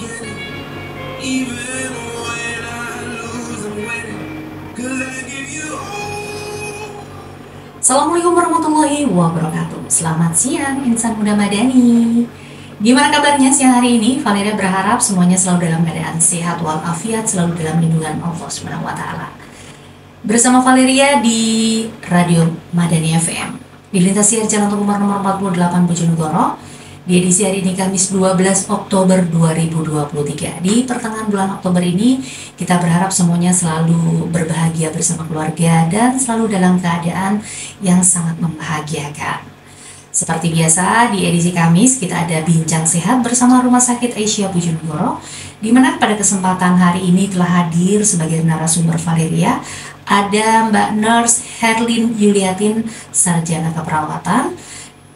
Even when I lose, I'm winning. 'Cause I give you all. Assalamualaikum warahmatullahi wabarakatuh. Selamat siang insan muda madani. Gimana kabarnya siang hari ini? Valeria berharap semuanya selalu dalam keadaan sehat walafiat, selalu dalam lindungan Allah Subhanahu wa taala. Bersama Valeria di Radio Madani FM. Dilintasi Jalan Tengku Umar nomor 48 Bojonegoro. Di edisi hari ini Kamis 12 Oktober 2023. Di pertengahan bulan Oktober ini kita berharap semuanya selalu berbahagia bersama keluarga dan selalu dalam keadaan yang sangat membahagiakan. Seperti biasa di edisi Kamis kita ada bincang sehat bersama Rumah Sakit Aisyah Bojonegoro, di mana pada kesempatan hari ini telah hadir sebagai narasumber Valeria ada Mbak Nurse Herlin Yuliatin, sarjana keperawatan,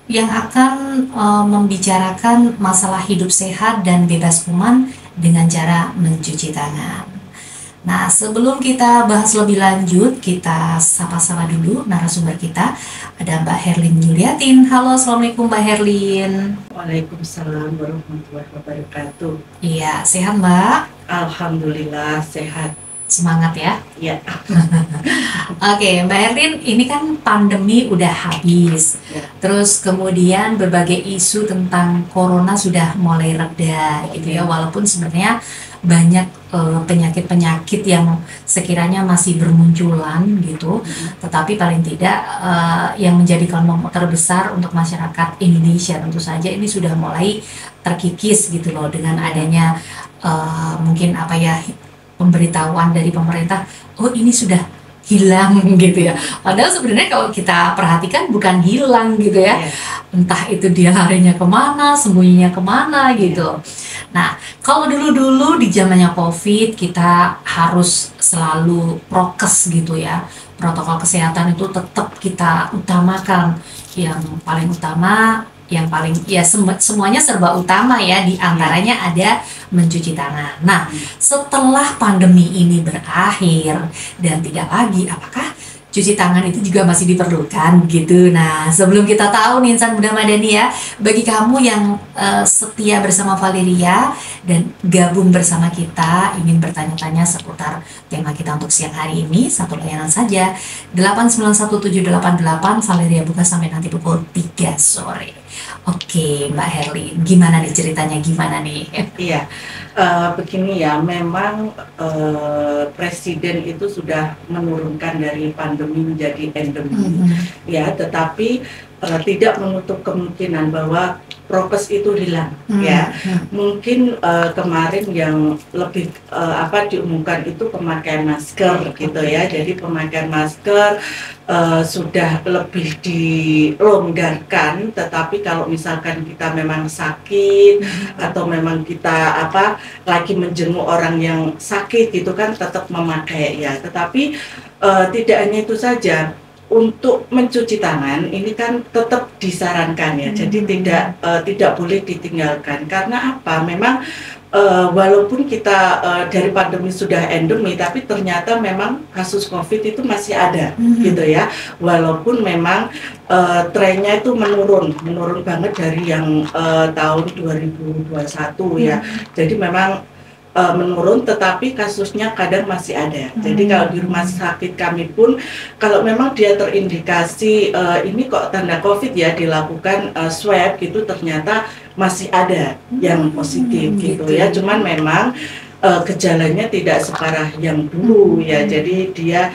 yang akan membicarakan masalah hidup sehat dan bebas kuman dengan cara mencuci tangan. Nah, sebelum kita bahas lebih lanjut, kita sapa-sapa dulu narasumber kita. Ada Mbak Herlin Yuliatin. Halo, Assalamualaikum Mbak Herlin. Waalaikumsalam warahmatullahi wabarakatuh. Iya, sehat Mbak? Alhamdulillah sehat. Semangat ya. Ya. Oke, Mbak Herlin, ini kan pandemi udah habis. Ya. Terus kemudian berbagai isu tentang corona sudah mulai reda gitu ya, walaupun sebenarnya banyak penyakit-penyakit yang sekiranya masih bermunculan gitu. Tetapi paling tidak yang menjadi kelompok terbesar untuk masyarakat Indonesia tentu saja ini sudah mulai terkikis gitu loh, dengan adanya mungkin apa ya, pemberitahuan dari pemerintah, oh ini sudah hilang gitu ya. Padahal sebenarnya kalau kita perhatikan bukan hilang gitu ya. Entah itu dia larinya kemana, sembunyinya kemana gitu. Nah, kalau dulu-dulu di zamannya COVID kita harus selalu prokes gitu ya. Protokol kesehatan itu tetap kita utamakan. Yang paling utama, yang paling ya semuanya serba utama ya, di antaranya ada mencuci tangan. Nah, setelah pandemi ini berakhir dan tidak lagi, apakah cuci tangan itu juga masih diperlukan gitu? Nah, sebelum kita tahu nih insan muda madani ya, bagi kamu yang setia bersama Valeria dan gabung bersama kita, ingin bertanya-tanya seputar tema kita untuk siang hari ini, satu layanan saja, 8917888, Valeria buka sampai nanti pukul 3 sore. Oke, Mbak Herlin, gimana nih ceritanya, gimana nih? Iya, begini ya, memang Presiden itu sudah menurunkan dari pandemi menjadi endemi, ya, tetapi tidak menutup kemungkinan bahwa prokes itu hilang, ya. Mungkin kemarin yang lebih diumumkan itu pemakaian masker gitu ya. Jadi pemakaian masker sudah lebih dilonggarkan, tetapi kalau misalkan kita memang sakit atau memang kita lagi menjenguk orang yang sakit gitu kan, tetap memakai ya. Tetapi tidak hanya itu saja, untuk mencuci tangan ini kan tetap disarankan ya. Jadi tidak boleh ditinggalkan. Karena apa? Memang walaupun kita dari pandemi sudah endemi, tapi ternyata memang kasus COVID itu masih ada gitu ya. Walaupun memang trennya itu menurun banget dari yang tahun 2021 ya. Jadi memang menurun, tetapi kasusnya kadang masih ada. Jadi kalau di rumah sakit kami pun, kalau memang dia terindikasi ini kok tanda COVID ya, dilakukan swab gitu, ternyata masih ada yang positif gitu ya. Cuman memang gejalanya tidak separah yang dulu ya. Jadi dia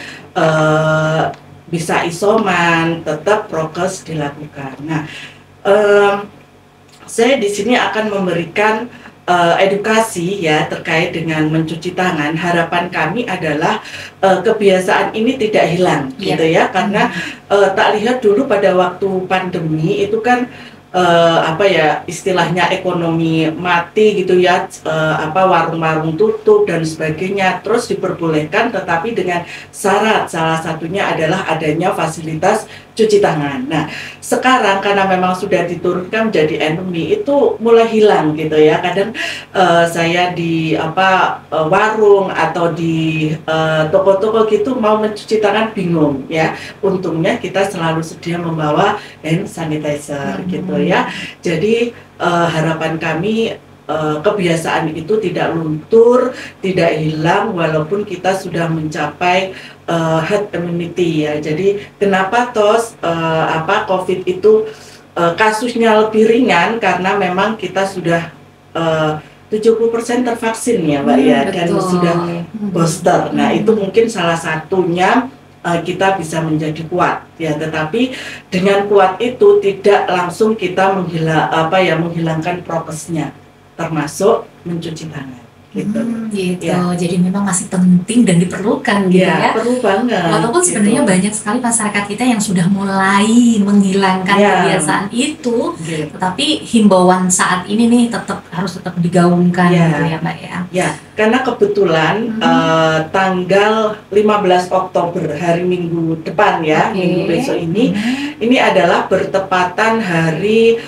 bisa isoman, tetap prokes dilakukan. Nah, saya di sini akan memberikan edukasi ya terkait dengan mencuci tangan. Harapan kami adalah kebiasaan ini tidak hilang gitu ya, karena tak lihat dulu pada waktu pandemi itu kan istilahnya ekonomi mati gitu ya, warung-warung tutup dan sebagainya, terus diperbolehkan tetapi dengan syarat, salah satunya adalah adanya fasilitas cuci tangan. Nah, sekarang karena memang sudah diturunkan menjadi endemi, itu mulai hilang gitu ya. Kadang saya di warung atau di toko-toko gitu mau mencuci tangan bingung ya. Untungnya kita selalu sedia membawa hand sanitizer gitu ya. Jadi harapan kami kebiasaan itu tidak luntur, tidak hilang walaupun kita sudah mencapai herd immunity ya. Jadi kenapa COVID itu kasusnya lebih ringan karena memang kita sudah 70% tervaksin ya Mbak ya, dan sudah booster. Nah itu mungkin salah satunya kita bisa menjadi kuat ya, tetapi dengan kuat itu tidak langsung kita menghilangkan prokesnya, termasuk mencuci tangan. Gitu. Ya. Jadi memang masih penting dan diperlukan gitu ya. Perlu banget. Walaupun sebenarnya banyak sekali masyarakat kita yang sudah mulai menghilangkan kebiasaan itu, tetapi himbauan saat ini nih harus tetap digaungkan gitu ya Mbak ya. Ya, karena kebetulan tanggal 15 Oktober hari Minggu depan ya, minggu besok ini adalah bertepatan hari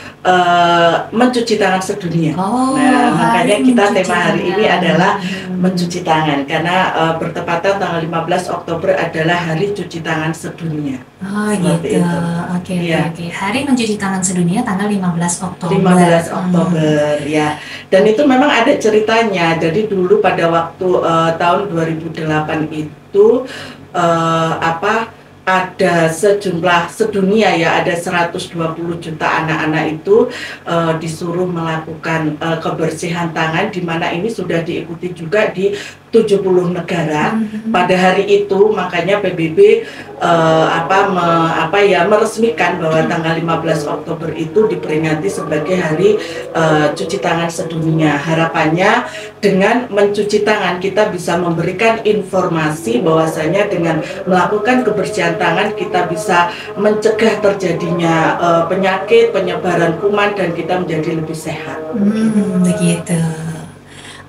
mencuci tangan sedunia. Nah, makanya kita tema hari ini adalah mencuci tangan karena bertepatan tanggal 15 Oktober adalah hari cuci tangan sedunia. Gitu. Oke. Hari mencuci tangan sedunia tanggal 15 Oktober. 15 Oktober ya. Dan itu memang ada ceritanya. Jadi dulu pada waktu tahun 2008 itu ada sejumlah sedunia ya, ada 120 juta anak-anak itu disuruh melakukan kebersihan tangan, di mana ini sudah diikuti juga di 70 negara. Pada hari itu makanya PBB meresmikan bahwa tanggal 15 Oktober itu diperingati sebagai hari cuci tangan sedunia. Harapannya dengan mencuci tangan kita bisa memberikan informasi bahwasanya dengan melakukan kebersihan tangan kita bisa mencegah terjadinya penyakit, penyebaran kuman, dan kita menjadi lebih sehat. Begitu.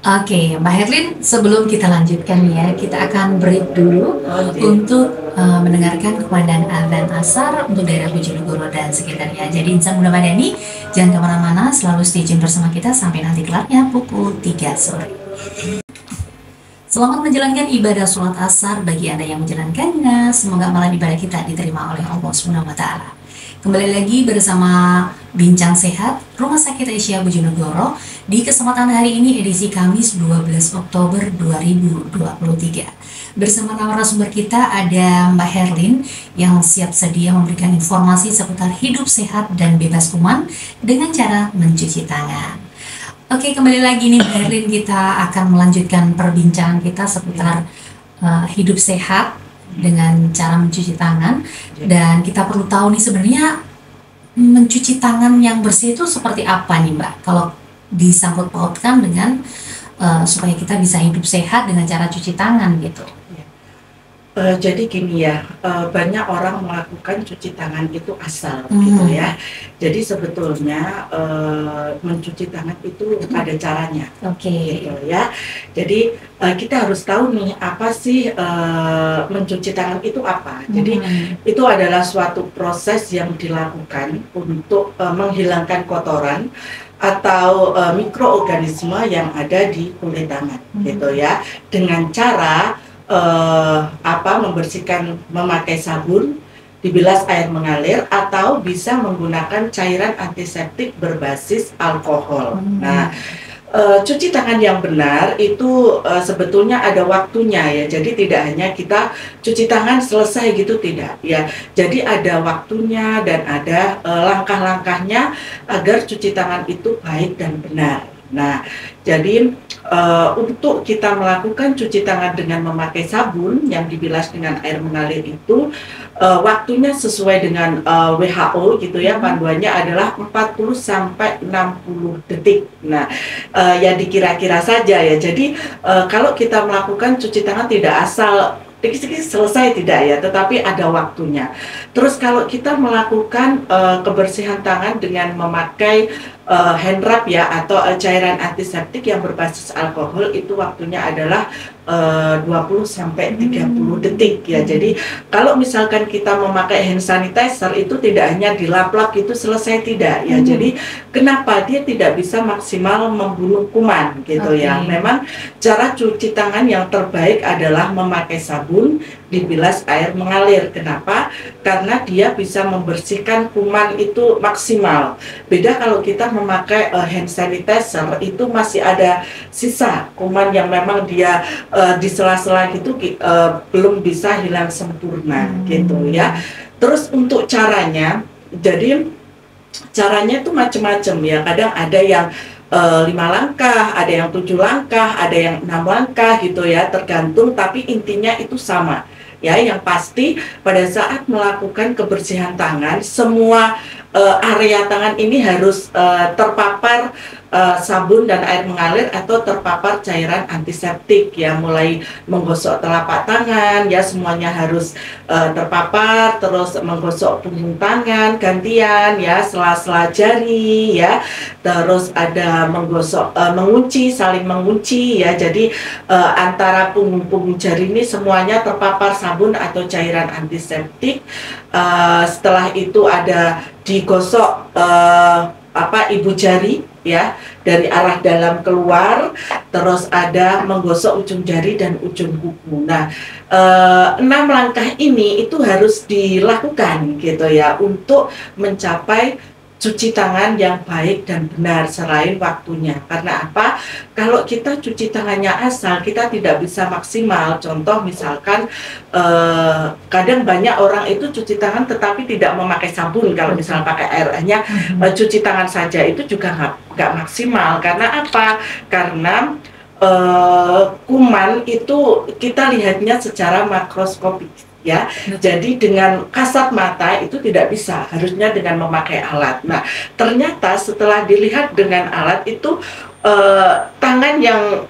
Oke, Mbak Herlin, sebelum kita lanjutkan ya, kita akan break dulu untuk mendengarkan kumandang azan asar untuk daerah Bojonegoro dan sekitarnya. Jadi insan muda madani, jangan kemana-mana, selalu stay tune bersama kita sampai nanti kelarnya pukul 3 sore. Selamat menjalankan ibadah sholat asar bagi Anda yang menjalankannya. Semoga malam ibadah kita diterima oleh Allah SWT. Kembali lagi bersama Bincang Sehat Rumah Sakit Aisyah Bojonegoro di kesempatan hari ini edisi Kamis 12 Oktober 2023. Bersama narasumber kita ada Mbak Herlin yang siap sedia memberikan informasi seputar hidup sehat dan bebas kuman dengan cara mencuci tangan. Oke, kembali lagi nih Mbak Herlin, kita akan melanjutkan perbincangan kita seputar hidup sehat dengan cara mencuci tangan. Dan kita perlu tahu nih sebenarnya mencuci tangan yang bersih itu seperti apa nih Mbak, kalau disangkut pautkan dengan supaya kita bisa hidup sehat dengan cara cuci tangan gitu. Jadi gini ya, banyak orang melakukan cuci tangan itu asal gitu ya. Jadi sebetulnya mencuci tangan itu ada caranya, gitu ya. Jadi kita harus tahu nih apa sih mencuci tangan itu apa. Jadi itu adalah suatu proses yang dilakukan untuk menghilangkan kotoran atau mikroorganisme yang ada di kulit tangan, gitu ya. Dengan cara membersihkan memakai sabun, dibilas air mengalir, atau bisa menggunakan cairan antiseptik berbasis alkohol. Nah, cuci tangan yang benar itu sebetulnya ada waktunya ya. Jadi tidak hanya kita cuci tangan selesai gitu, tidak ya. Jadi ada waktunya dan ada langkah-langkahnya agar cuci tangan itu baik dan benar. Nah, jadi untuk kita melakukan cuci tangan dengan memakai sabun yang dibilas dengan air mengalir itu waktunya sesuai dengan WHO gitu ya, panduannya adalah 40 sampai 60 detik. Nah, ya dikira-kira saja ya. Jadi kalau kita melakukan cuci tangan tidak asal dikit-dikit selesai, tidak ya, tetapi ada waktunya. Terus kalau kita melakukan kebersihan tangan dengan memakai hand rub ya, atau cairan antiseptik yang berbasis alkohol, itu waktunya adalah 20 sampai 30 detik ya. Jadi kalau misalkan kita memakai hand sanitizer itu tidak hanya dilap-lap itu selesai, tidak ya. Jadi kenapa dia tidak bisa maksimal membunuh kuman gitu ya. Memang cara cuci tangan yang terbaik adalah memakai sabun dibilas air mengalir. Kenapa? Karena dia bisa membersihkan kuman itu maksimal. Beda kalau kita memakai hand sanitizer, itu masih ada sisa kuman yang memang dia di sela-sela gitu belum bisa hilang sempurna gitu ya. Terus untuk caranya, jadi caranya itu macam-macam ya. Kadang ada yang 5 langkah, ada yang 7 langkah, ada yang 6 langkah gitu ya, tergantung, tapi intinya itu sama. Ya, yang pasti pada saat melakukan kebersihan tangan, semua area tangan ini harus terpapar sabun dan air mengalir atau terpapar cairan antiseptik ya, mulai menggosok telapak tangan ya, semuanya harus terpapar, terus menggosok punggung tangan gantian ya, sela-sela jari ya, terus ada menggosok mengunci, saling mengunci ya, jadi antara punggung jari ini semuanya terpapar sabun atau cairan antiseptik. Setelah itu ada digosok ibu jari ya, dari arah dalam keluar, terus ada menggosok ujung jari dan ujung kuku. Nah, 6 langkah ini itu harus dilakukan gitu ya, untuk mencapai cuci tangan yang baik dan benar selain waktunya. Karena apa? Kalau kita cuci tangannya asal, kita tidak bisa maksimal. Contoh misalkan kadang banyak orang itu cuci tangan tetapi tidak memakai sabun. Kalau misalnya pakai air, hanya cuci tangan saja, itu juga nggak maksimal. Karena apa? Karena kuman itu kita lihatnya secara makroskopik ya. Jadi dengan kasat mata itu tidak bisa, harusnya dengan memakai alat. Nah, ternyata setelah dilihat dengan alat itu tangan yang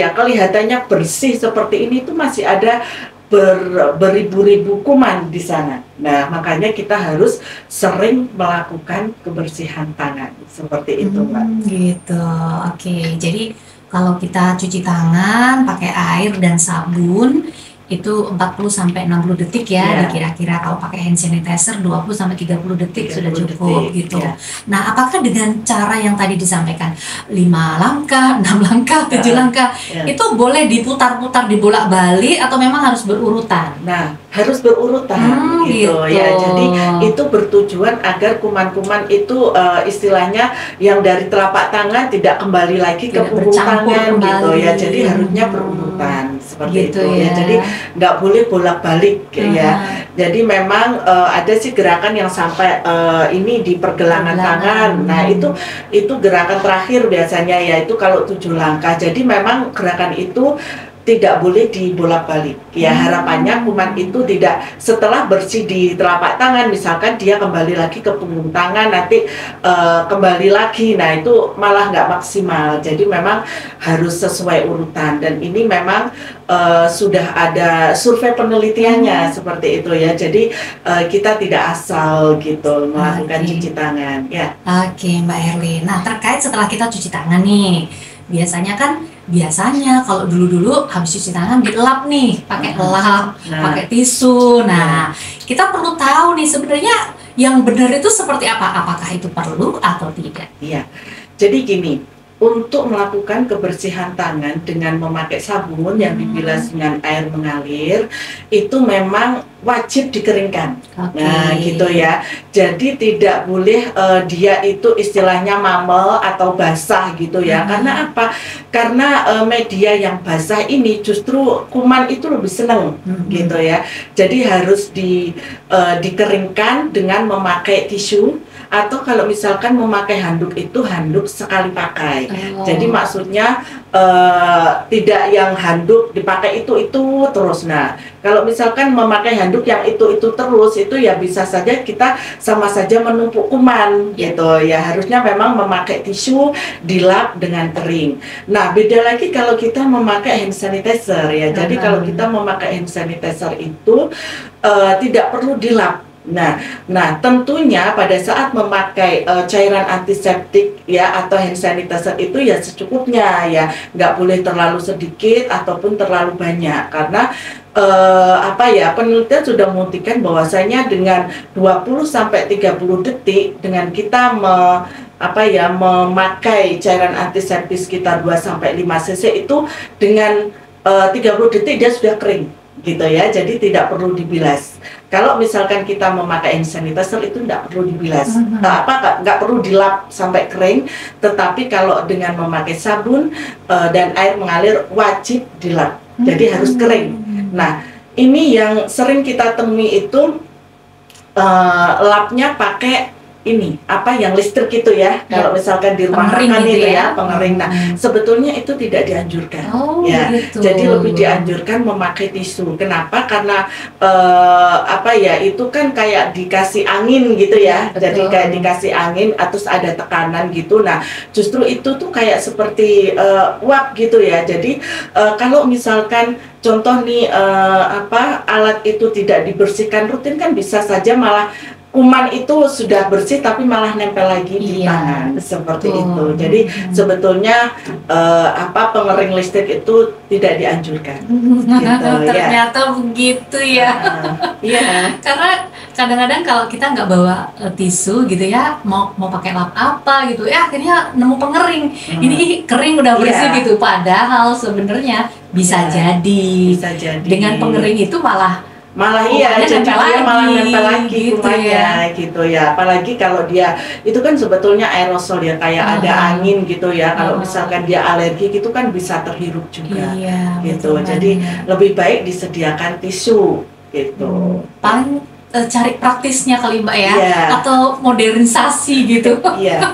kelihatannya bersih seperti ini itu masih ada beribu-ribu kuman di sana. Nah, makanya kita harus sering melakukan kebersihan tangan seperti itu, Mbak. Gitu. Oke. Jadi kalau kita cuci tangan pakai air dan sabun itu 40 sampai 60 detik ya, kira-kira. Kalau pakai hand sanitizer 20 sampai 30 detik sudah cukup gitu. Ya. Nah, apakah dengan cara yang tadi disampaikan 5 langkah, 6 langkah, 7 langkah itu boleh diputar-putar, dibolak-balik atau memang harus berurutan? Nah, harus berurutan gitu ya. Jadi itu bertujuan agar kuman-kuman itu istilahnya yang dari telapak tangan tidak kembali lagi ke punggung tangan gitu ya. Jadi harusnya berurutan seperti gitu itu ya. Jadi nggak boleh bolak-balik ya. Jadi memang ada sih gerakan yang sampai ini di pergelangan tangan. Nah, itu gerakan terakhir biasanya ya, itu kalau 7 langkah. Jadi memang gerakan itu tidak boleh dibolak-balik ya. Harapannya kuman itu tidak setelah bersih di telapak tangan, misalkan dia kembali lagi ke punggung tangan, nanti kembali lagi. Nah, itu malah nggak maksimal. Jadi memang harus sesuai urutan, dan ini memang sudah ada survei penelitiannya seperti itu ya. Jadi kita tidak asal gitu melakukan cuci tangan ya. Oke, Mbak Herlin. Nah, terkait setelah kita cuci tangan nih, biasanya kalau dulu-dulu habis cuci tangan dilap nih, pakai lap, pakai tisu. Nah, kita perlu tahu nih sebenarnya yang benar itu seperti apa? Apakah itu perlu atau tidak? Iya. Jadi gini, untuk melakukan kebersihan tangan dengan memakai sabun yang dibilas dengan air mengalir, itu memang wajib dikeringkan. Nah, gitu ya. Jadi tidak boleh dia itu istilahnya mamel atau basah gitu ya. Karena apa? Karena media yang basah ini justru kuman itu lebih senang gitu ya. Jadi harus dikeringkan dengan memakai tisu, atau kalau misalkan memakai handuk itu handuk sekali pakai. Jadi maksudnya tidak yang handuk dipakai itu terus. Nah, kalau misalkan memakai handuk yang itu terus, itu ya bisa saja kita sama saja menumpuk kuman gitu ya. Harusnya memang memakai tisu, dilap dengan kering. Nah, beda lagi kalau kita memakai hand sanitizer ya. Jadi kalau kita memakai hand sanitizer itu tidak perlu dilap. Nah, tentunya pada saat memakai cairan antiseptik ya atau hand sanitizer itu ya secukupnya ya, nggak boleh terlalu sedikit ataupun terlalu banyak, karena penelitian sudah membuktikan bahwasanya dengan 20 sampai 30 detik dengan kita memakai cairan antiseptik sekitar 2 sampai 5 cc itu dengan 30 detik dia sudah kering. gitu ya, jadi tidak perlu dibilas. Kalau misalkan kita memakai hand sanitizer itu tidak perlu dibilas, nggak perlu dilap sampai kering, tetapi kalau dengan memakai sabun dan air mengalir wajib dilap, jadi harus kering. Nah, ini yang sering kita temui itu lapnya pakai ini apa yang listrik itu ya, kalau misalkan di rumah makan itu ya, pengering. Nah, sebetulnya itu tidak dianjurkan ya, gitu. Jadi lebih dianjurkan memakai tisu. Kenapa? Karena apa ya, itu kan kayak dikasih angin gitu ya, jadi kayak dikasih angin atau ada tekanan gitu. Nah, justru itu tuh kayak seperti uap gitu ya. Jadi kalau misalkan contoh nih apa alat itu tidak dibersihkan rutin, kan bisa saja malah kuman itu sudah bersih tapi malah nempel lagi di tangan seperti itu. Jadi sebetulnya apa pengering listrik itu tidak dianjurkan. Gitu, ternyata begitu ya. Iya. Karena kadang-kadang kalau kita nggak bawa tisu gitu ya, mau pakai lap apa gitu ya, akhirnya nemu pengering. Ini kering udah bersih gitu. Padahal sebenarnya bisa jadi dengan pengering itu malah iya, jadi dia malah nempel lagi kumannya gitu ya. Apalagi kalau dia itu kan sebetulnya aerosol ya, kayak ada angin gitu ya. Kalau misalkan dia alergi gitu kan bisa terhirup juga gitu. Jadi lebih baik disediakan tisu gitu. Paling cari praktisnya kali Mbak ya, atau modernisasi gitu. Iya.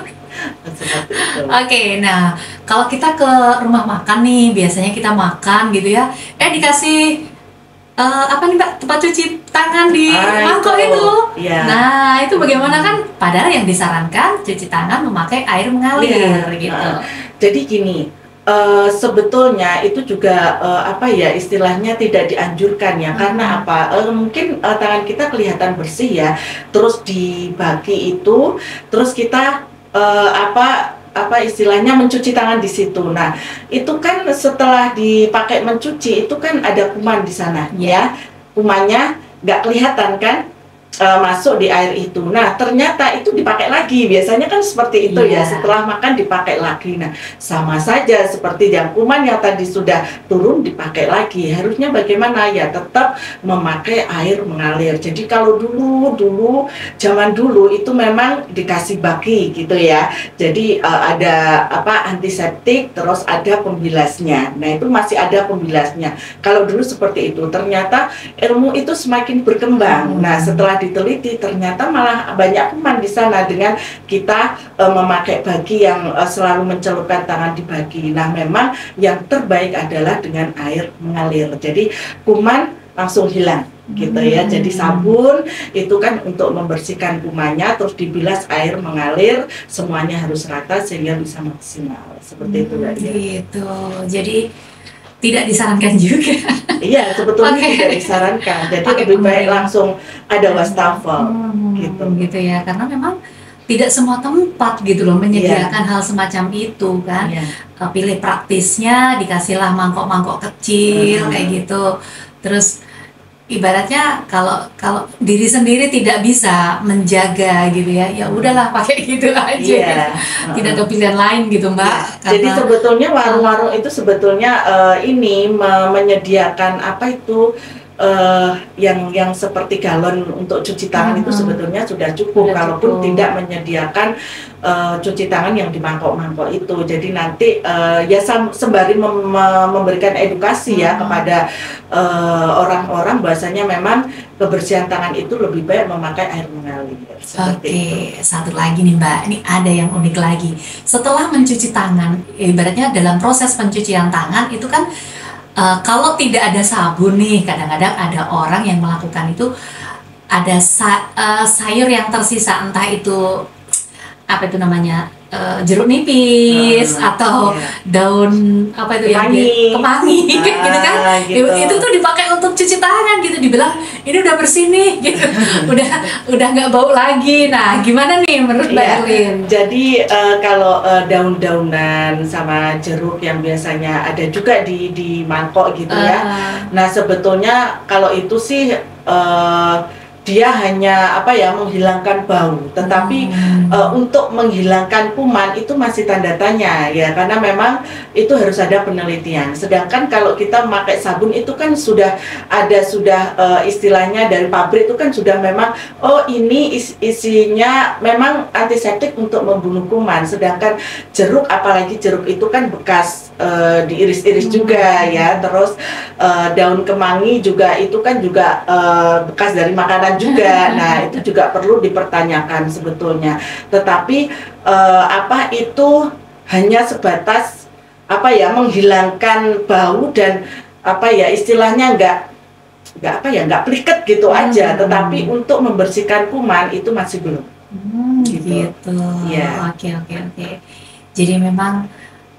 Oke, nah kalau kita ke rumah makan nih, biasanya kita makan gitu ya, dikasih apa nih Mbak, tempat cuci tangan di mangkok itu. Nah, itu bagaimana kan? Padahal yang disarankan cuci tangan memakai air mengalir gitu. Jadi gini, sebetulnya itu juga apa ya istilahnya tidak dianjurkan ya. Karena apa? Mungkin tangan kita kelihatan bersih ya, terus dibagi itu, terus kita apa istilahnya mencuci tangan di situ. Nah, itu kan setelah dipakai mencuci itu kan ada kuman di sana ya. Kumannya nggak kelihatan kan masuk di air itu. Nah, ternyata itu dipakai lagi. Biasanya kan seperti itu ya, setelah makan dipakai lagi. Nah, sama saja seperti yang kuman yang tadi sudah turun dipakai lagi. Harusnya bagaimana ya? Tetap memakai air mengalir. Jadi kalau zaman dulu itu memang dikasih baki gitu ya. Jadi ada apa antiseptik, terus ada pembilasnya. Nah, itu masih ada pembilasnya. Kalau dulu seperti itu. Ternyata ilmu itu semakin berkembang. Nah, setelah diteliti ternyata malah banyak kuman di sana dengan kita memakai bagi yang selalu mencelupkan tangan di bagi. Nah, memang yang terbaik adalah dengan air mengalir. Jadi kuman langsung hilang gitu ya. Jadi sabun itu kan untuk membersihkan kumannya, terus dibilas air mengalir, semuanya harus rata sehingga bisa maksimal. Seperti itu ya. Gitu. Jadi tidak disarankan juga. Iya, sebetulnya tidak disarankan. Jadi lebih baik langsung ada wastafel gitu. Gitu ya, karena memang tidak semua tempat gitu loh menyediakan hal semacam itu kan. Pilih praktisnya, dikasihlah mangkok-mangkok kecil kayak gitu. Terus ibaratnya kalau diri sendiri tidak bisa menjaga gitu ya, ya udahlah pakai gitu aja. Tidak ada pilihan lain gitu Mbak. Jadi sebetulnya warung-warung itu sebetulnya ini menyediakan apa itu yang seperti galon untuk cuci tangan itu sebetulnya sudah cukup, kalaupun tidak menyediakan cuci tangan yang di mangkok-mangkok itu. Jadi nanti ya sembari memberikan edukasi ya kepada orang-orang bahwasanya memang kebersihan tangan itu lebih baik memakai air mengalir. Oke, satu lagi nih Mbak, ini ada yang unik lagi. Setelah mencuci tangan, ibaratnya dalam proses pencucian tangan itu kan kalau tidak ada sabun nih, kadang-kadang ada orang yang melakukan itu, ada sayur yang tersisa, entah itu apa itu namanya, jeruk nipis atau daun apa itu kemangi gitu kan. Itu tuh dipakai untuk cuci tangan gitu, dibilang ini udah bersih nih gitu. udah nggak bau lagi. Nah, gimana nih menurut Mbak Erlin? Jadi kalau daun-daunan sama jeruk yang biasanya ada juga di mangkok gitu ya. Nah, sebetulnya kalau itu sih dia hanya menghilangkan bau, tetapi untuk menghilangkan kuman itu masih tanda tanya ya, karena memang itu harus ada penelitian. Sedangkan kalau kita memakai sabun itu kan sudah istilahnya dari pabrik itu kan sudah memang ini isinya memang antiseptik untuk membunuh kuman. Sedangkan jeruk, apalagi jeruk itu kan bekas diiris-iris juga ya, terus daun kemangi juga itu kan juga bekas dari makanan juga. Nah, itu juga perlu dipertanyakan sebetulnya. Tetapi itu hanya sebatas menghilangkan bau dan istilahnya nggak pliket gitu aja. Tetapi untuk membersihkan kuman itu masih belum. Gitu. Ya. Oke. Jadi memang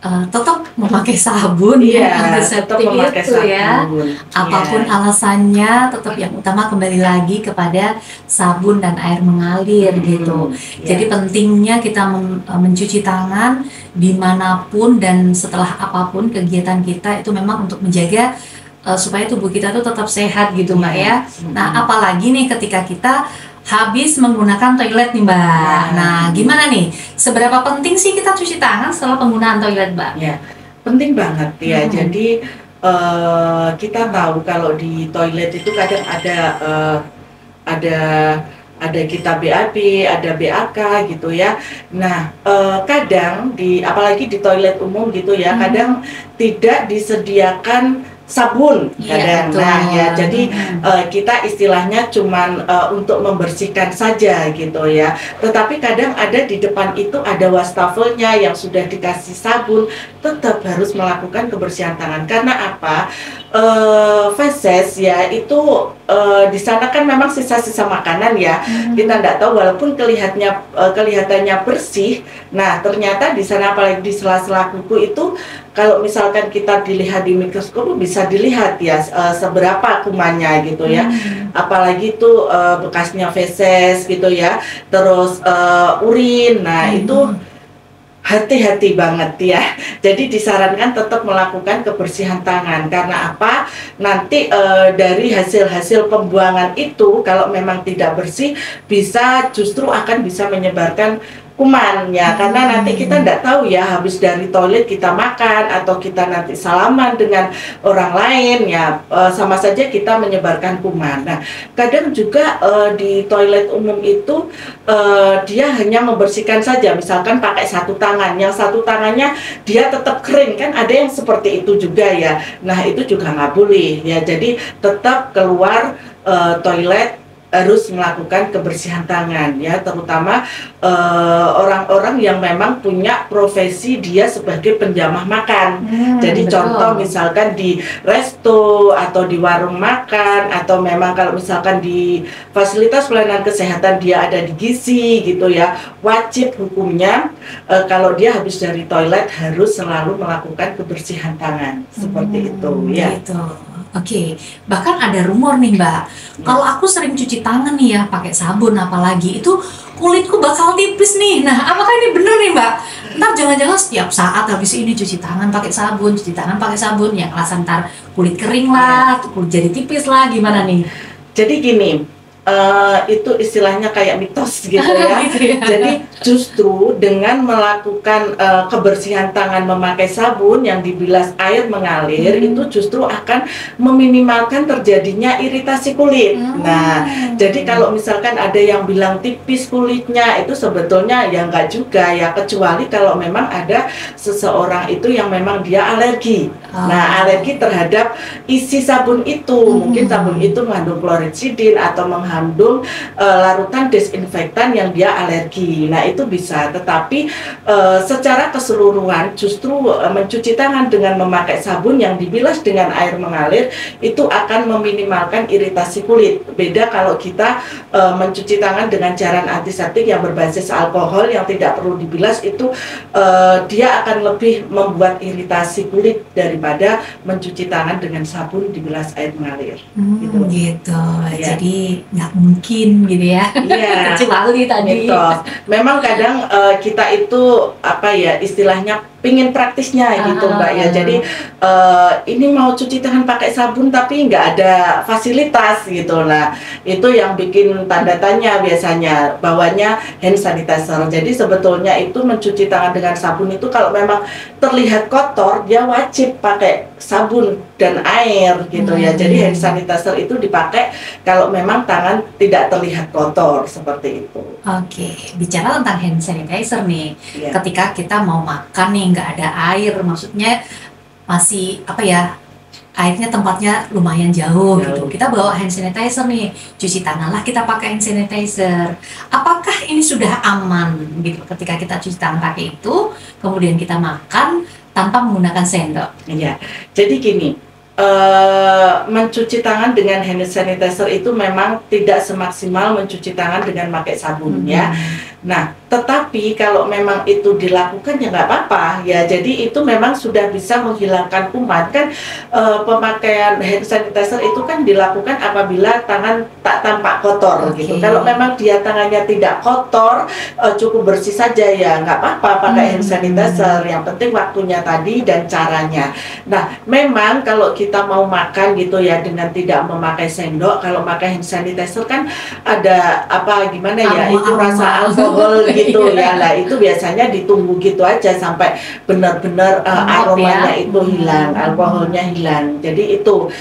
tetap memakai sabun tetap memakai itu sabun. Ya. Apapun alasannya, tetap yang utama kembali lagi kepada sabun dan air mengalir gitu. Jadi pentingnya kita mencuci tangan dimanapun dan setelah apapun kegiatan kita itu memang untuk menjaga supaya tubuh kita tuh tetap sehat gitu Mbak ya. Nah, apalagi nih ketika kita habis menggunakan toilet nih Mbak. Nah, gimana nih? Seberapa penting sih kita cuci tangan setelah penggunaan toilet Mbak? Ya, penting banget ya. Jadi kita tahu kalau di toilet itu kadang ada kita BAB, ada BAK gitu ya. Nah, kadang apalagi di toilet umum gitu ya, kadang tidak disediakan sabun kadang. Nah ya, jadi kita istilahnya cuman untuk membersihkan saja gitu ya. Tetapi kadang ada di depan itu ada wastafelnya yang sudah dikasih sabun, tetap harus melakukan kebersihan tangan. Karena apa? Feses ya itu di sana kan memang sisa-sisa makanan ya. Kita tidak tahu, walaupun kelihatannya bersih. Nah ternyata di sana, apalagi di sela-sela kuku itu, kalau misalkan kita dilihat di mikroskop bisa dilihat ya seberapa kumannya gitu ya. Apalagi itu bekasnya feses gitu ya. Terus urin. Nah itu hati-hati banget ya. Jadi disarankan tetap melakukan kebersihan tangan. Karena apa? Nanti dari hasil-hasil pembuangan itu kalau memang tidak bersih justru akan bisa menyebarkan kuman ya. Karena nanti kita tidak tahu ya, habis dari toilet kita makan atau kita nanti salaman dengan orang lain ya, sama saja kita menyebarkan kuman. Nah kadang juga di toilet umum itu dia hanya membersihkan saja, misalkan pakai satu tangan, yang satu tangannya dia tetap kering, kan ada yang seperti itu juga ya. Nah itu juga nggak boleh ya. Jadi tetap keluar toilet harus melakukan kebersihan tangan ya, terutama orang-orang yang memang punya profesi dia sebagai penjamah makan. Jadi betul. Contoh misalkan di resto atau di warung makan, atau memang kalau misalkan di fasilitas pelayanan kesehatan dia ada di gizi gitu ya, wajib hukumnya kalau dia habis dari toilet harus selalu melakukan kebersihan tangan seperti itu ya. Gitu. Oke, bahkan ada rumor nih Mbak, kalau aku sering cuci tangan nih ya pakai sabun apalagi, itu kulitku bakal tipis nih. Nah, apakah ini bener nih Mbak? Ntar jangan-jangan setiap saat habis ini cuci tangan pakai sabun, yang alasan ntar kulit kering lah, kulit jadi tipis lah, gimana nih? Jadi gini, itu istilahnya kayak mitos gitu ya. Jadi justru dengan melakukan kebersihan tangan memakai sabun yang dibilas air mengalir, itu justru akan meminimalkan terjadinya iritasi kulit. Nah, jadi kalau misalkan ada yang bilang tipis kulitnya, itu sebetulnya ya enggak juga ya, kecuali kalau memang ada seseorang itu yang memang dia alergi. Nah, alergi terhadap isi sabun itu, mungkin sabun itu mengandung klorexidin atau mengandung larutan desinfektan yang dia alergi. Nah itu bisa, tetapi secara keseluruhan justru mencuci tangan dengan memakai sabun yang dibilas dengan air mengalir itu akan meminimalkan iritasi kulit. Beda kalau kita mencuci tangan dengan cairan antiseptik yang berbasis alkohol yang tidak perlu dibilas, itu dia akan lebih membuat iritasi kulit daripada mencuci tangan dengan sabun dibilas air mengalir. Gitu. Ya. Jadi nggak mungkin gitu ya, yeah. kecuali tadi. Mitos. Memang kadang kita itu istilahnya pingin praktisnya gitu Mbak ya. Jadi ini mau cuci tangan pakai sabun tapi nggak ada fasilitas gitu. Nah itu yang bikin tanda tanya biasanya, bawanya hand sanitizer. Jadi sebetulnya itu mencuci tangan dengan sabun itu kalau memang terlihat kotor, dia wajib pakai sabun dan air gitu ya. Jadi hand sanitizer itu dipakai kalau memang tangan tidak terlihat kotor seperti itu. Oke, bicara tentang hand sanitizer nih, ketika kita mau makan nih nggak ada air, maksudnya masih apa ya, airnya tempatnya lumayan jauh gitu. Kita bawa hand sanitizer nih, cuci tangan lah kita pakai hand sanitizer. Apakah ini sudah aman gitu ketika kita cuci tangan pakai itu, kemudian kita makan tanpa menggunakan sendok? Iya, jadi gini, mencuci tangan dengan hand sanitizer itu memang tidak semaksimal mencuci tangan dengan pakai sabun ya. Nah, tetapi kalau memang itu dilakukan ya nggak apa-apa ya. Jadi itu memang sudah bisa menghilangkan kuman kan. Pemakaian hand sanitizer itu kan dilakukan apabila tangan tak tampak kotor gitu. Kalau memang dia tangannya tidak kotor, cukup bersih saja ya nggak apa-apa pakai hand sanitizer. Yang penting waktunya tadi dan caranya. Nah, memang kalau kita mau makan gitu ya dengan tidak memakai sendok, kalau pakai hand sanitizer kan ada apa gimana ya, itu rasa alkohol gitu ya. Lah itu biasanya ditunggu gitu aja sampai benar-benar aromanya itu hilang, alkoholnya hilang. Jadi itu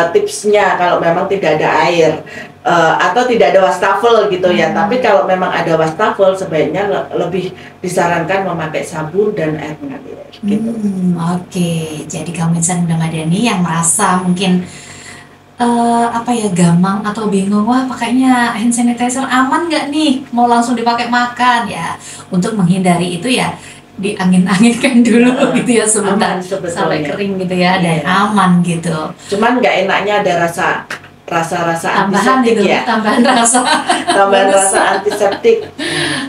tipsnya kalau memang tidak ada air atau tidak ada wastafel gitu ya. Tapi kalau memang ada wastafel sebaiknya lebih disarankan memakai sabun dan air mengalir gitu. Oke, jadi kamu insan muda madani yang merasa mungkin apa ya, gamang atau bingung, wah pakainya hand sanitizer aman nggak nih, mau langsung dipakai makan ya, untuk menghindari itu ya diangin-anginkan dulu gitu ya sebentar sampai kering gitu ya, dan aman gitu. Cuman nggak enaknya ada rasa tambahan antiseptik gitu, ya, tambahan rasa antiseptik.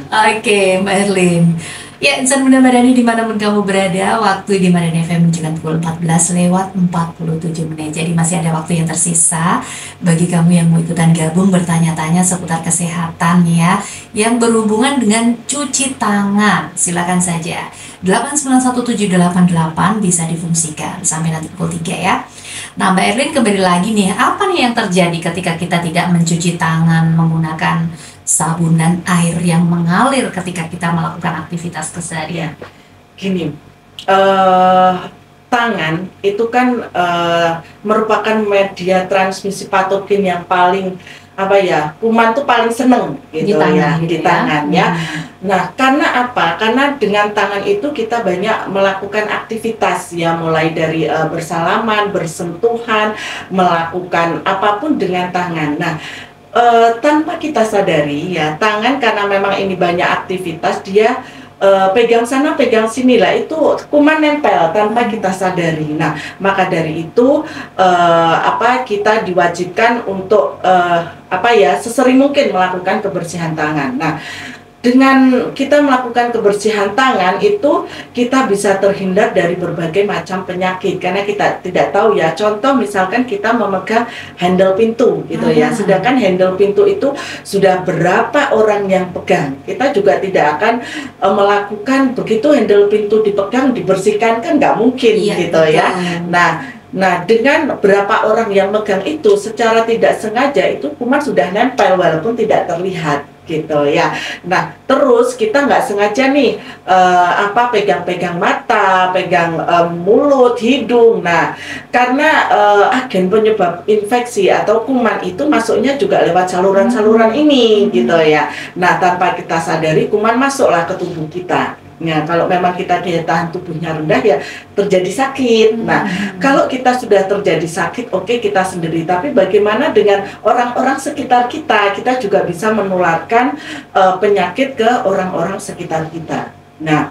Oke, Mbak Erlin. Ya, insan muda madani dimanapun kamu berada, waktu di Madani FM menunjukkan pukul 14:47. Jadi masih ada waktu yang tersisa bagi kamu yang mau ikutan gabung bertanya-tanya seputar kesehatan ya, yang berhubungan dengan cuci tangan. Silakan saja 8917888 bisa difungsikan sampai nanti pukul 3 ya. Nah, Mbak Erlin, kembali lagi nih, apa nih yang terjadi ketika kita tidak mencuci tangan menggunakan sabun dan air yang mengalir ketika kita melakukan aktivitas keseharian? Gini, tangan itu kan merupakan media transmisi patogen yang paling apa ya, kuman tuh paling seneng gitu di tangan ya. Nah, karena apa? Karena dengan tangan itu kita banyak melakukan aktivitas ya, mulai dari bersalaman, bersentuhan, melakukan apapun dengan tangan. Nah, tanpa kita sadari ya, tangan karena memang ini banyak aktivitas, dia pegang sana pegang sini lah, itu kuman nempel tanpa kita sadari. Nah, maka dari itu kita diwajibkan untuk sesering mungkin melakukan kebersihan tangan. Nah, dengan kita melakukan kebersihan tangan itu kita bisa terhindar dari berbagai macam penyakit, karena kita tidak tahu ya, contoh misalkan kita memegang handle pintu gitu ya, sedangkan handle pintu itu sudah berapa orang yang pegang, kita juga tidak akan melakukan begitu handle pintu dipegang dibersihkan, kan nggak mungkin gitu ya. Nah, dengan berapa orang yang megang itu secara tidak sengaja itu kuman sudah nempel walaupun tidak terlihat gitu ya. Nah, terus kita nggak sengaja nih pegang-pegang mata, pegang mulut, hidung. Nah, karena agen penyebab infeksi atau kuman itu masuknya juga lewat saluran-saluran ini gitu ya. Nah, tanpa kita sadari kuman masuklah ke tubuh kita. Nah, kalau memang kita daya tahan tubuhnya rendah ya terjadi sakit. Nah, kalau kita sudah terjadi sakit, oke, kita sendiri. Tapi bagaimana dengan orang-orang sekitar kita? Kita juga bisa menularkan penyakit ke orang-orang sekitar kita. Nah,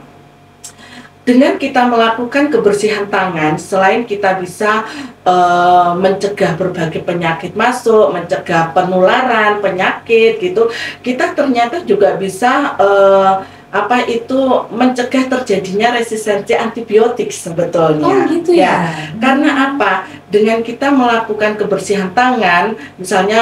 dengan kita melakukan kebersihan tangan, selain kita bisa mencegah berbagai penyakit masuk, mencegah penularan penyakit gitu, kita ternyata juga bisa mencegah terjadinya resistensi antibiotik sebetulnya. Oh gitu ya. Karena apa? Dengan kita melakukan kebersihan tangan, misalnya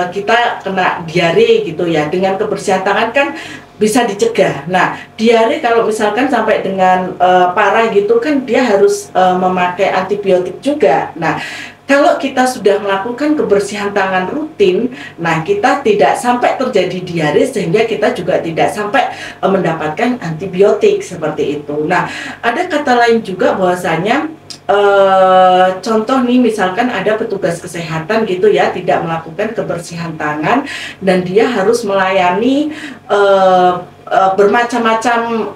kita kena diare gitu ya, dengan kebersihan tangan kan bisa dicegah. Nah, diare kalau misalkan sampai dengan parah gitu kan dia harus memakai antibiotik juga. Nah, kalau kita sudah melakukan kebersihan tangan rutin, nah kita tidak sampai terjadi diare sehingga kita juga tidak sampai mendapatkan antibiotik seperti itu. Nah, ada kata lain juga bahwasanya contoh nih misalkan ada petugas kesehatan gitu ya tidak melakukan kebersihan tangan dan dia harus melayani bermacam-macam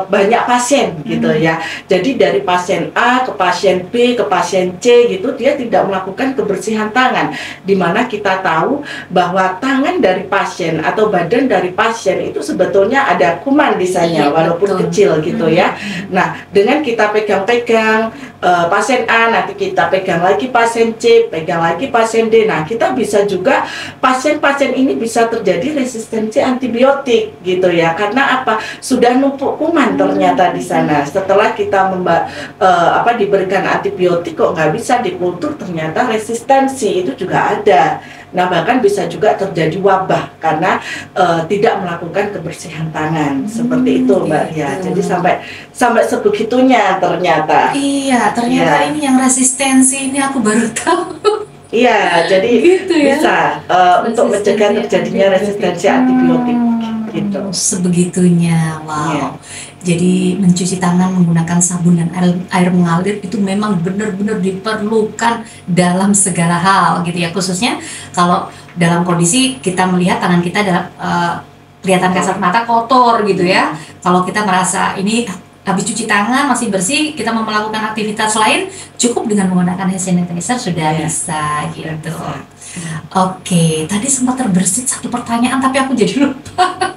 banyak pasien gitu ya. Jadi dari pasien A ke pasien B ke pasien C gitu dia tidak melakukan kebersihan tangan, dimana kita tahu bahwa tangan dari pasien atau badan dari pasien itu sebetulnya ada kuman di sana walaupun kecil gitu ya. Nah, dengan kita pegang-pegang pasien A, nanti kita pegang lagi pasien C, pegang lagi pasien D. Nah, kita bisa juga pasien-pasien ini bisa terjadi resistensi antibiotik gitu ya. Karena apa? Sudah numpuk kuman ternyata di sana. Setelah kita diberikan antibiotik kok nggak bisa dikultur, ternyata resistensi itu juga ada. Nah, bahkan bisa juga terjadi wabah karena tidak melakukan kebersihan tangan seperti itu, Mbak ya. Jadi sampai sebegitunya ternyata. Iya, ternyata ini yang resistensi ini aku baru tahu. Iya, jadi gitu ya? Bisa untuk mencegah terjadinya resistensi antibiotik gitu. Sebegitunya, wow. Yeah. Jadi mencuci tangan menggunakan sabun dan air mengalir itu memang benar-benar diperlukan dalam segala hal gitu ya, khususnya kalau dalam kondisi kita melihat tangan kita dalam kelihatan kasat mata kotor gitu ya. Kalau kita merasa ini habis cuci tangan masih bersih, kita mau melakukan aktivitas lain, cukup dengan menggunakan hand sanitizer sudah bisa gitu. Oke, tadi sempat terbersit satu pertanyaan tapi aku jadi lupa.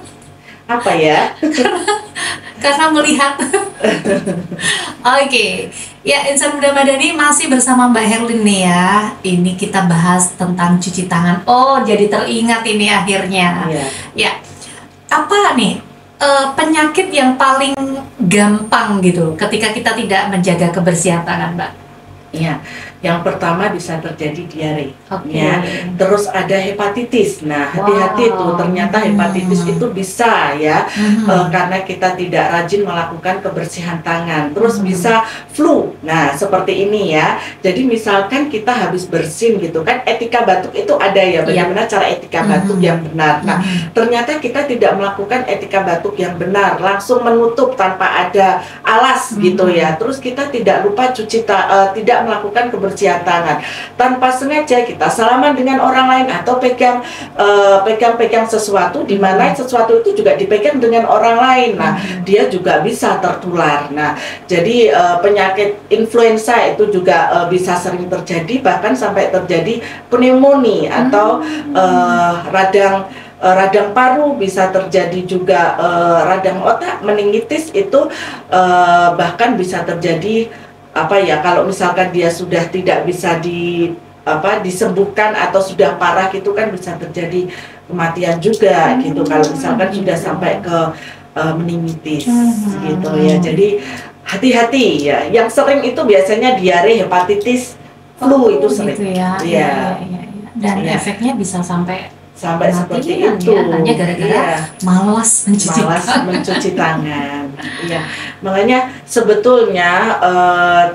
Apa ya? Karena melihat. Oke. Ya, Insan Muda Madani masih bersama Mbak Herlin nih ya. Ini kita bahas tentang cuci tangan. Oh, jadi teringat ini akhirnya. Ya. Apa nih penyakit yang paling gampang gitu ketika kita tidak menjaga kebersihan tangan, Mbak? Iya, yang pertama bisa terjadi diare, ya. Terus ada hepatitis. Nah, hati-hati tuh, ternyata hepatitis itu bisa ya, karena kita tidak rajin melakukan kebersihan tangan. Terus bisa flu. Nah, seperti ini ya. Jadi misalkan kita habis bersin gitu kan, etika batuk itu ada ya, bagaimana cara etika batuk yang benar. Nah, ternyata kita tidak melakukan etika batuk yang benar, langsung menutup tanpa ada alas gitu ya. Terus kita tidak lupa tidak melakukan kebersihan tangan tanpa sengaja, kita salaman dengan orang lain atau pegang sesuatu di mana sesuatu itu juga dipegang dengan orang lain. Nah, dia juga bisa tertular. Nah, jadi penyakit influenza itu juga bisa sering terjadi, bahkan sampai terjadi pneumonia atau radang paru, bisa terjadi juga radang otak, meningitis itu bahkan bisa terjadi kalau misalkan dia sudah tidak bisa disembuhkan atau sudah parah gitu kan bisa terjadi kematian juga gitu kalau misalkan sudah sampai ke meningitis gitu ya. Jadi hati-hati ya. Yang sering itu biasanya diare, hepatitis, flu itu sering. Gitu ya. Iya. Dan efeknya bisa sampai seperti itu ya, hanya gara-gara malas mencuci tangan. Iya, makanya sebetulnya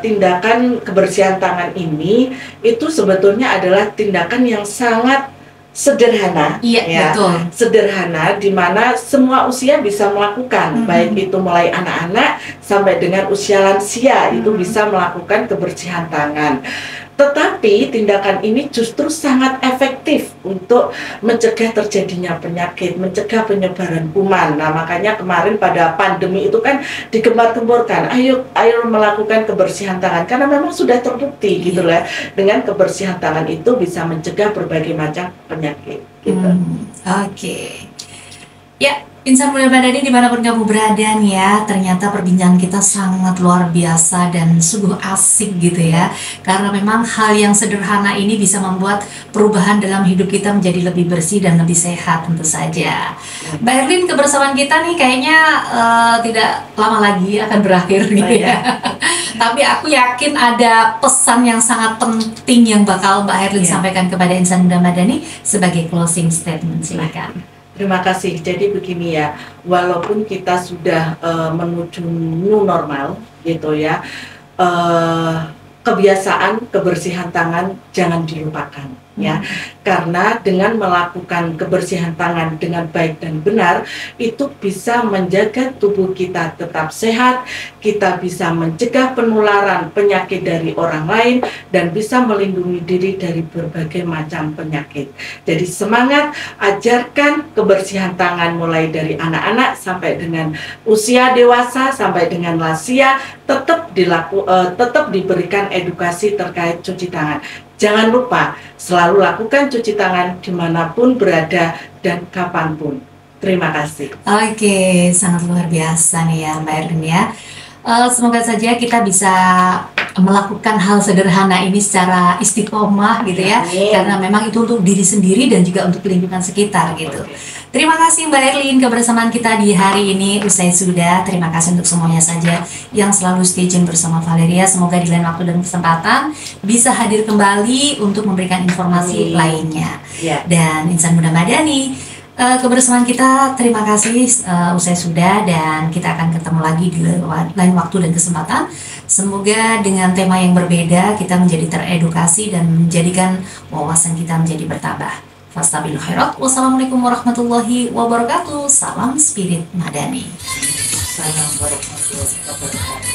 tindakan kebersihan tangan ini itu sebetulnya adalah tindakan yang sangat sederhana, betul. Sederhana di mana semua usia bisa melakukan, baik itu mulai anak-anak sampai dengan usia lansia itu bisa melakukan kebersihan tangan. Tetapi tindakan ini justru sangat efektif untuk mencegah terjadinya penyakit, mencegah penyebaran kuman. Nah, makanya kemarin pada pandemi itu kan digembar-gemborkan, ayo melakukan kebersihan tangan, karena memang sudah terbukti gitu lah, dengan kebersihan tangan itu bisa mencegah berbagai macam penyakit gitu. Oke. Ya, Insan Muda Madani dimanapun kamu berada nih ya, ternyata perbincangan kita sangat luar biasa dan sungguh asik gitu ya. Karena memang hal yang sederhana ini bisa membuat perubahan dalam hidup kita menjadi lebih bersih dan lebih sehat tentu saja. Mbak Herlin, kebersamaan kita nih kayaknya tidak lama lagi akan berakhir gitu ya. Tapi aku yakin ada pesan yang sangat penting yang bakal Mbak Herlin sampaikan kepada Insan Muda Madani sebagai closing statement, silakan. Terima kasih. Jadi begini ya, walaupun kita sudah menuju new normal gitu ya, eh, kebiasaan kebersihan tangan jangan dilupakan ya, karena dengan melakukan kebersihan tangan dengan baik dan benar itu bisa menjaga tubuh kita tetap sehat, kita bisa mencegah penularan penyakit dari orang lain dan bisa melindungi diri dari berbagai macam penyakit. Jadi semangat, ajarkan kebersihan tangan mulai dari anak-anak sampai dengan usia dewasa sampai dengan lansia, tetap diberikan edukasi terkait cuci tangan. Jangan lupa selalu lakukan cuci tangan dimanapun berada dan kapanpun. Terima kasih. Oke, sangat luar biasa nih ya Mbak Erlin ya. Semoga saja kita bisa melakukan hal sederhana ini secara istiqomah gitu ya. Amin. Karena memang itu untuk diri sendiri dan juga untuk lingkungan sekitar gitu. Terima kasih Mbak Erlin kebersamaan kita di hari ini usai sudah. Terima kasih untuk semuanya saja yang selalu stay tune bersama Valeria. Semoga di lain waktu dan kesempatan bisa hadir kembali untuk memberikan informasi lainnya. Dan Insan Muda Madani, kebersamaan kita terima kasih usai sudah, dan kita akan ketemu lagi di lain waktu dan kesempatan. Semoga dengan tema yang berbeda kita menjadi teredukasi dan menjadikan wawasan kita menjadi bertambah. Fastabiqul khairat. Wassalamualaikum warahmatullahi wabarakatuh. Salam spirit madani. Salam warahmatullahi wabarakatuh.